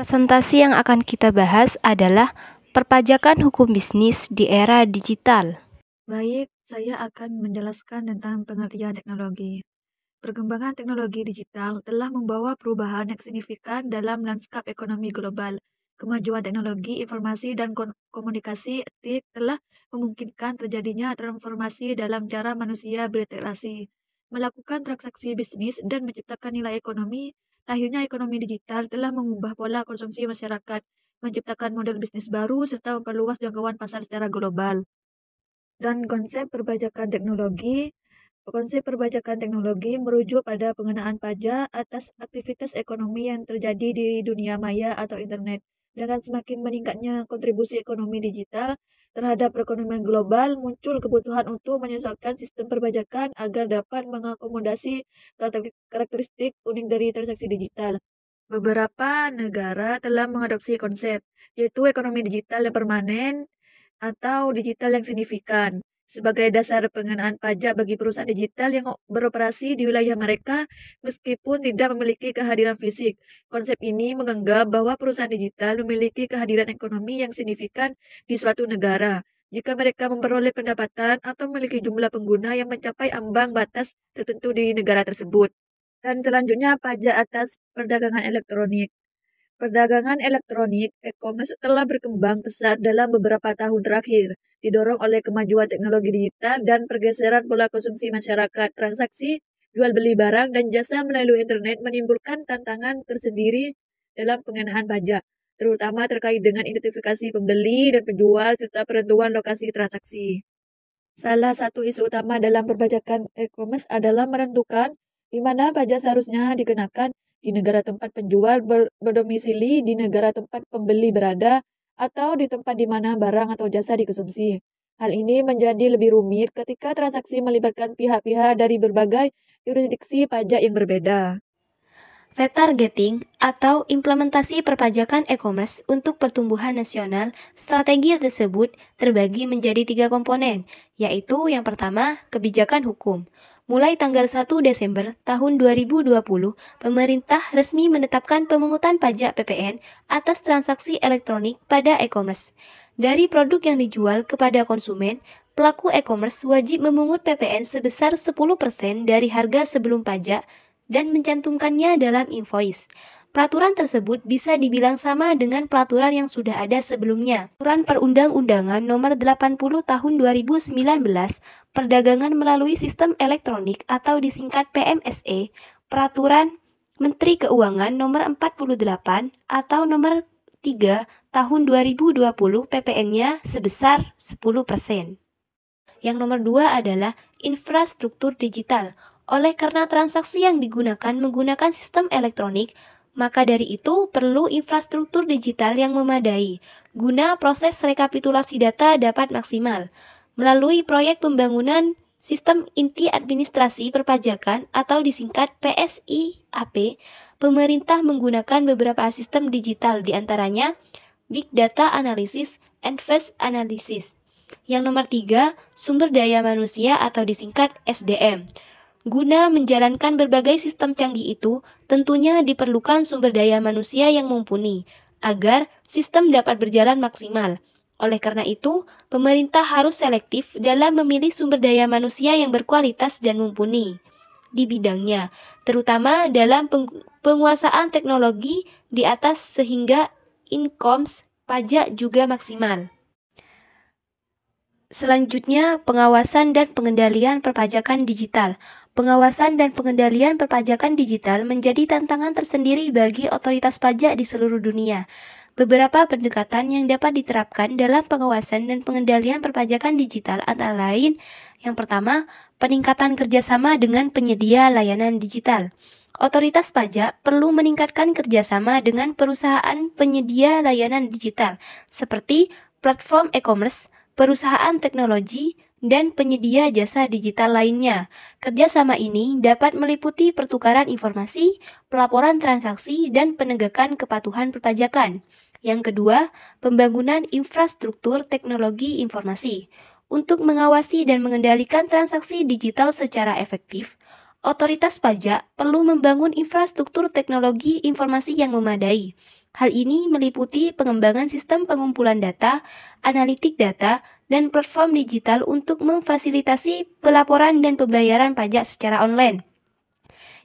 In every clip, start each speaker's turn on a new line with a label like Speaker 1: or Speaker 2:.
Speaker 1: Presentasi yang akan kita bahas adalah perpajakan hukum bisnis di era digital.
Speaker 2: Baik, saya akan menjelaskan tentang pengertian teknologi. Perkembangan teknologi digital telah membawa perubahan yang signifikan dalam lanskap ekonomi global. Kemajuan teknologi, informasi, dan komunikasi etik telah memungkinkan terjadinya transformasi dalam cara manusia berinteraksi, melakukan transaksi bisnis, dan menciptakan nilai ekonomi. Lahirnya ekonomi digital telah mengubah pola konsumsi masyarakat, menciptakan model bisnis baru, serta memperluas jangkauan pasar secara global. Dan konsep perpajakan teknologi merujuk pada pengenaan pajak atas aktivitas ekonomi yang terjadi di dunia maya atau internet. Dengan semakin meningkatnya kontribusi ekonomi digital terhadap perekonomian global, muncul kebutuhan untuk menyesuaikan sistem perpajakan agar dapat mengakomodasi karakteristik unik dari transaksi digital. Beberapa negara telah mengadopsi konsep, yaitu ekonomi digital yang permanen atau digital yang signifikan sebagai dasar pengenaan pajak bagi perusahaan digital yang beroperasi di wilayah mereka meskipun tidak memiliki kehadiran fisik. Konsep ini menganggap bahwa perusahaan digital memiliki kehadiran ekonomi yang signifikan di suatu negara jika mereka memperoleh pendapatan atau memiliki jumlah pengguna yang mencapai ambang batas tertentu di negara tersebut. Dan selanjutnya, pajak atas perdagangan elektronik. Perdagangan elektronik e-commerce telah berkembang pesat dalam beberapa tahun terakhir, didorong oleh kemajuan teknologi digital dan pergeseran pola konsumsi masyarakat. Transaksi jual beli barang dan jasa melalui internet menimbulkan tantangan tersendiri dalam pengenaan pajak, terutama terkait dengan identifikasi pembeli dan penjual serta penentuan lokasi transaksi. Salah satu isu utama dalam perpajakan e-commerce adalah menentukan di mana pajak seharusnya dikenakan, di negara tempat penjual berdomisili, di negara tempat pembeli berada, atau di tempat di mana barang atau jasa dikonsumsi. Hal ini menjadi lebih rumit ketika transaksi melibatkan pihak-pihak dari berbagai yurisdiksi pajak yang berbeda.
Speaker 1: Retargeting atau implementasi perpajakan e-commerce untuk pertumbuhan nasional, strategi tersebut terbagi menjadi 3 komponen, yaitu yang pertama, kebijakan hukum. Mulai tanggal 1 Desember tahun 2020, pemerintah resmi menetapkan pemungutan pajak PPN atas transaksi elektronik pada e-commerce. Dari produk yang dijual kepada konsumen, pelaku e-commerce wajib memungut PPN sebesar 10% dari harga sebelum pajak dan mencantumkannya dalam invoice. Peraturan tersebut bisa dibilang sama dengan peraturan yang sudah ada sebelumnya. Peraturan Perundang-undangan Nomor 80 Tahun 2019, Perdagangan melalui Sistem Elektronik atau disingkat PMSE, Peraturan Menteri Keuangan Nomor 48 atau Nomor 3 Tahun 2020 PPN-nya sebesar 10%. Yang nomor 2 adalah infrastruktur digital. Oleh karena transaksi yang digunakan menggunakan sistem elektronik, maka dari itu perlu infrastruktur digital yang memadai, guna proses rekapitulasi data dapat maksimal. Melalui proyek pembangunan Sistem Inti Administrasi Perpajakan atau disingkat PSIAP, pemerintah menggunakan beberapa sistem digital, diantaranya Big Data Analysis and Face Analysis. Yang nomor 3, sumber daya manusia atau disingkat SDM. Guna menjalankan berbagai sistem canggih itu, tentunya diperlukan sumber daya manusia yang mumpuni, agar sistem dapat berjalan maksimal. Oleh karena itu, pemerintah harus selektif dalam memilih sumber daya manusia yang berkualitas dan mumpuni di bidangnya, terutama dalam penguasaan teknologi di atas sehingga incomes pajak juga maksimal. Selanjutnya, pengawasan dan pengendalian perpajakan digital. Pengawasan dan pengendalian perpajakan digital menjadi tantangan tersendiri bagi otoritas pajak di seluruh dunia. Beberapa pendekatan yang dapat diterapkan dalam pengawasan dan pengendalian perpajakan digital antara lain, yang pertama, peningkatan kerjasama dengan penyedia layanan digital. Otoritas pajak perlu meningkatkan kerjasama dengan perusahaan penyedia layanan digital, seperti platform e-commerce, perusahaan teknologi, dan penyedia jasa digital lainnya. Kerjasama ini dapat meliputi pertukaran informasi, pelaporan transaksi, dan penegakan kepatuhan perpajakan. Yang kedua, pembangunan infrastruktur teknologi informasi. Untuk mengawasi dan mengendalikan transaksi digital secara efektif, otoritas pajak perlu membangun infrastruktur teknologi informasi yang memadai. Hal ini meliputi pengembangan sistem pengumpulan data, analitik data, dan platform digital untuk memfasilitasi pelaporan dan pembayaran pajak secara online.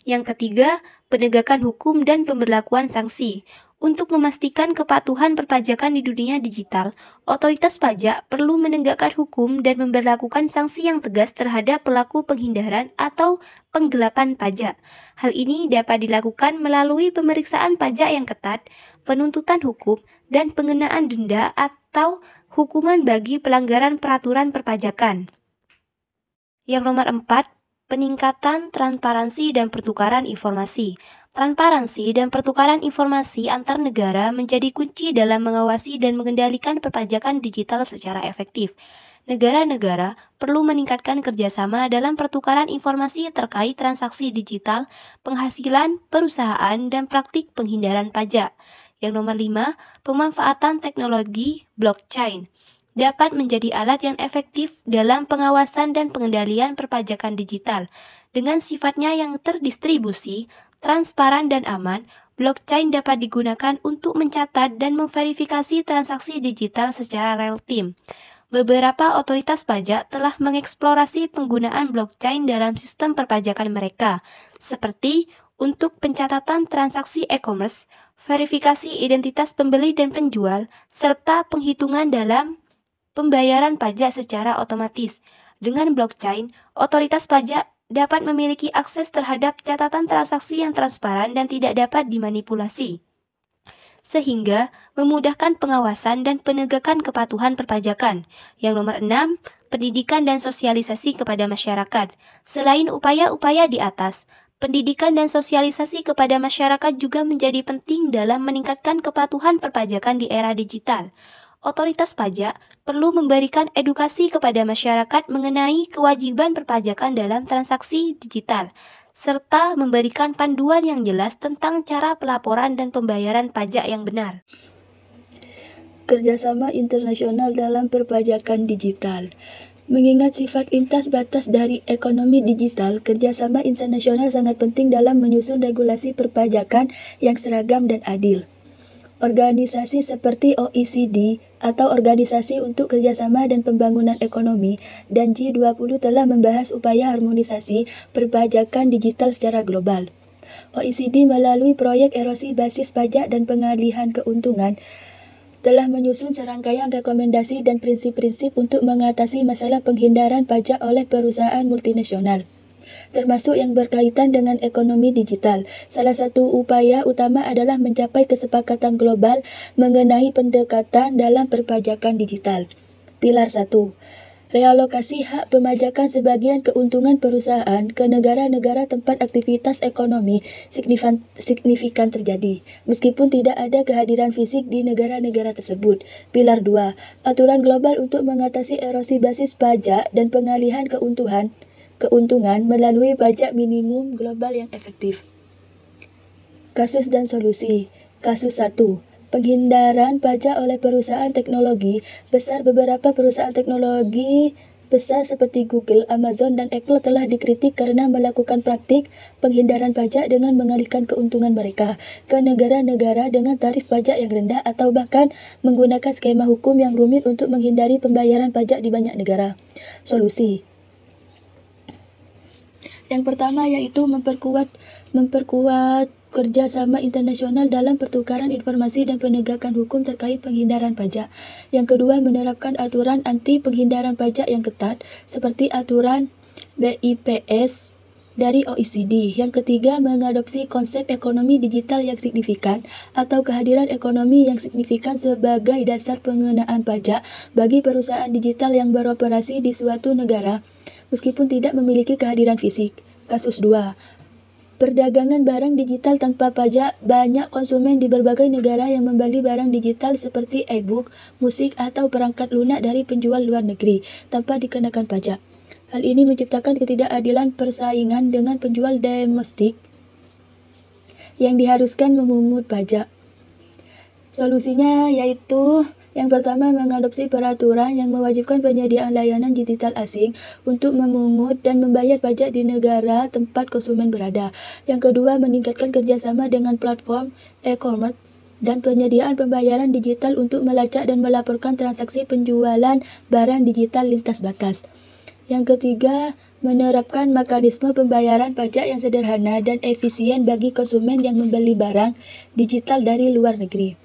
Speaker 1: Yang ketiga, penegakan hukum dan pemberlakuan sanksi. Untuk memastikan kepatuhan perpajakan di dunia digital, otoritas pajak perlu menegakkan hukum dan memberlakukan sanksi yang tegas terhadap pelaku penghindaran atau penggelapan pajak. Hal ini dapat dilakukan melalui pemeriksaan pajak yang ketat, penuntutan hukum, dan pengenaan denda atau hukuman bagi pelanggaran peraturan perpajakan. Yang nomor 4, peningkatan transparansi dan pertukaran informasi. Transparansi dan pertukaran informasi antar negara menjadi kunci dalam mengawasi dan mengendalikan perpajakan digital secara efektif. Negara-negara perlu meningkatkan kerjasama dalam pertukaran informasi terkait transaksi digital, penghasilan, perusahaan, dan praktik penghindaran pajak. Yang nomor 5, pemanfaatan teknologi blockchain dapat menjadi alat yang efektif dalam pengawasan dan pengendalian perpajakan digital. Dengan sifatnya yang terdistribusi, transparan, dan aman, blockchain dapat digunakan untuk mencatat dan memverifikasi transaksi digital secara real-time. Beberapa otoritas pajak telah mengeksplorasi penggunaan blockchain dalam sistem perpajakan mereka, seperti untuk pencatatan transaksi e-commerce, verifikasi identitas pembeli dan penjual, serta penghitungan dalam pembayaran pajak secara otomatis. Dengan blockchain, otoritas pajak dapat memiliki akses terhadap catatan transaksi yang transparan dan tidak dapat dimanipulasi, sehingga memudahkan pengawasan dan penegakan kepatuhan perpajakan. Yang nomor 6, pendidikan dan sosialisasi kepada masyarakat. Selain upaya-upaya di atas, pendidikan dan sosialisasi kepada masyarakat juga menjadi penting dalam meningkatkan kepatuhan perpajakan di era digital. Otoritas pajak perlu memberikan edukasi kepada masyarakat mengenai kewajiban perpajakan dalam transaksi digital, serta memberikan panduan yang jelas tentang cara pelaporan dan pembayaran pajak yang benar.
Speaker 3: Kerjasama internasional dalam perpajakan digital. Mengingat sifat lintas batas dari ekonomi digital, kerjasama internasional sangat penting dalam menyusun regulasi perpajakan yang seragam dan adil. Organisasi seperti OECD atau Organisasi untuk Kerjasama dan Pembangunan Ekonomi dan G20 telah membahas upaya harmonisasi perpajakan digital secara global. OECD melalui proyek erosi basis pajak dan pengalihan keuntungan telah menyusun serangkaian rekomendasi dan prinsip-prinsip untuk mengatasi masalah penghindaran pajak oleh perusahaan multinasional, termasuk yang berkaitan dengan ekonomi digital. Salah satu upaya utama adalah mencapai kesepakatan global mengenai pendekatan dalam perpajakan digital. Pilar 1. Realokasi hak pemajakan sebagian keuntungan perusahaan ke negara-negara tempat aktivitas ekonomi signifikan terjadi, meskipun tidak ada kehadiran fisik di negara-negara tersebut. Pilar 2. Aturan global untuk mengatasi erosi basis pajak dan pengalihan keuntungan melalui pajak minimum global yang efektif. Kasus dan solusi. Kasus 1. Penghindaran pajak oleh perusahaan teknologi besar. Beberapa perusahaan teknologi besar seperti Google, Amazon, dan Apple telah dikritik karena melakukan praktik penghindaran pajak dengan mengalihkan keuntungan mereka ke negara-negara dengan tarif pajak yang rendah atau bahkan menggunakan skema hukum yang rumit untuk menghindari pembayaran pajak di banyak negara. Solusi. Yang pertama yaitu memperkuat kerjasama internasional dalam pertukaran informasi dan penegakan hukum terkait penghindaran pajak. Yang kedua, menerapkan aturan anti penghindaran pajak yang ketat seperti aturan BIPS dari OECD. Yang ketiga, mengadopsi konsep ekonomi digital yang signifikan atau kehadiran ekonomi yang signifikan sebagai dasar pengenaan pajak bagi perusahaan digital yang beroperasi di suatu negara meskipun tidak memiliki kehadiran fisik. Kasus 2. Perdagangan barang digital tanpa pajak. Banyak konsumen di berbagai negara yang membeli barang digital seperti e-book, musik, atau perangkat lunak dari penjual luar negeri tanpa dikenakan pajak. Hal ini menciptakan ketidakadilan persaingan dengan penjual domestik yang diharuskan memungut pajak. Solusinya yaitu yang pertama, mengadopsi peraturan yang mewajibkan penyediaan layanan digital asing untuk memungut dan membayar pajak di negara tempat konsumen berada. Yang kedua, meningkatkan kerjasama dengan platform e-commerce dan penyediaan pembayaran digital untuk melacak dan melaporkan transaksi penjualan barang digital lintas batas. Yang ketiga, menerapkan mekanisme pembayaran pajak yang sederhana dan efisien bagi konsumen yang membeli barang digital dari luar negeri.